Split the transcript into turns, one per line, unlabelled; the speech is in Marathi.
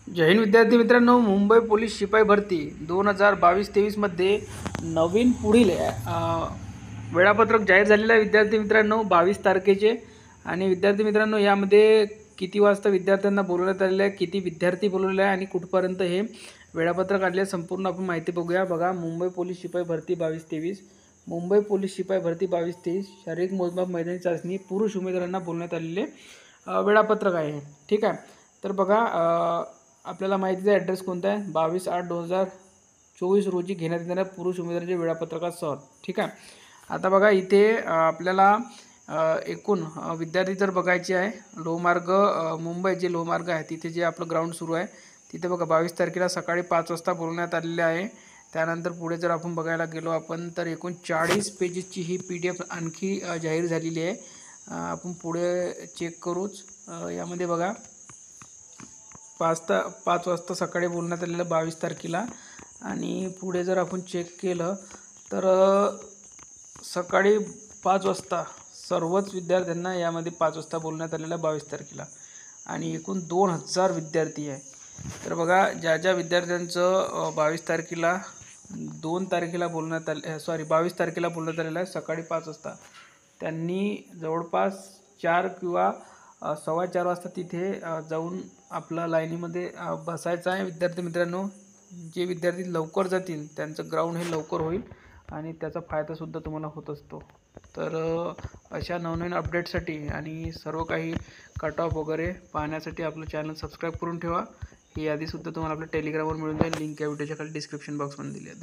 जय हिंद विद्यार्थी मित्रांनो, मुंबई पोलीस शिपाई भरती 2022-23 मध्ये नवीन पुढील वेळापत्रक जाहीर झालेलं आहे विद्यार्थी मित्रांनो 22 तारखेचे। आणि विद्यार्थी मित्रांनो यामध्ये किती वाजता विद्यार्थ्यांना बोलवण्यात आलेले आहे, किती विद्यार्थी बोलवलेले आहे आणि कुठपर्यंत हे वेळापत्रक आले संपूर्ण आपण माहिती बघूया। बघा, मुंबई पोलीस शिपाई भरती 22-23, मुंबई पोलीस शिपाई भरती 22-23 शारीरिक मोजमाप मैदानी चाचणी पुरुष उमेदवारांना बोलण्यात आलेले वेळापत्रक आहे। ठीक आहे, तर बघा आपल्याला माहितीचा ॲड्रेस कोणता आहे, 22/8/2024 रोजी घेण्यात येणाऱ्या पुरुष उमेदवारांच्या वेळापत्रकासह। ठीक आहे, आता बघा इथे आपल्याला एकूण विद्यार्थी जर बघायचे आहे, लोहमार्ग मुंबई जे लोहमार्ग आहे तिथे जे आपलं ग्राउंड सुरू आहे तिथे बघा 22 तारखेला सकाळी 5 वाजता बोलवण्यात आलेले आहे। त्यानंतर पुढे जर आपण बघायला गेलो आपण तर एकूण 40 पेजेसची ही PDF आणखी जाहीर झालेली आहे। आपण पुढे चेक करूच, यामध्ये बघा 5 वाजता सकाळी बोलण्यात आलेलं 22 तारखेला। आणि पुढे जर आपण चेक केलं तर सकाळी 5 वाजता सर्वच विद्यार्थ्यांना यामध्ये 5 वाजता बोलण्यात आलेलं 22 तारखेला। आणि एकूण 2000 विद्यार्थी आहे। तर बघा ज्या विद्यार्थ्यांचं 22 तारखेला 22 तारखेला बोलण्यात आलेलं आहे सकाळी 5 वाजता, त्यांनी जवळपास 4 किंवा 4:15 वाजता तिथे जाऊन आपला लाईनीमध्ये बसायचं आहे। विद्यार्थी मित्रांनो, जे विद्यार्थी लवकर जातील त्यांचं ग्राउंड हे लवकर होईल आणि त्याचा फायदासुद्धा तुम्हाला होत असतो। तर अशा नवनवीन अपडेटसाठी आणि सर्व काही कट ऑफ वगैरे पाहण्यासाठी आपलं चॅनल सबस्क्राईब करून ठेवा। ही यादीसुद्धा तुम्हाला आपल्या टेलिग्रामवर मिळून जाईल, लिंक या व्हिडिओच्या खाली डिस्क्रिप्शन बॉक्समध्ये दिली आहे।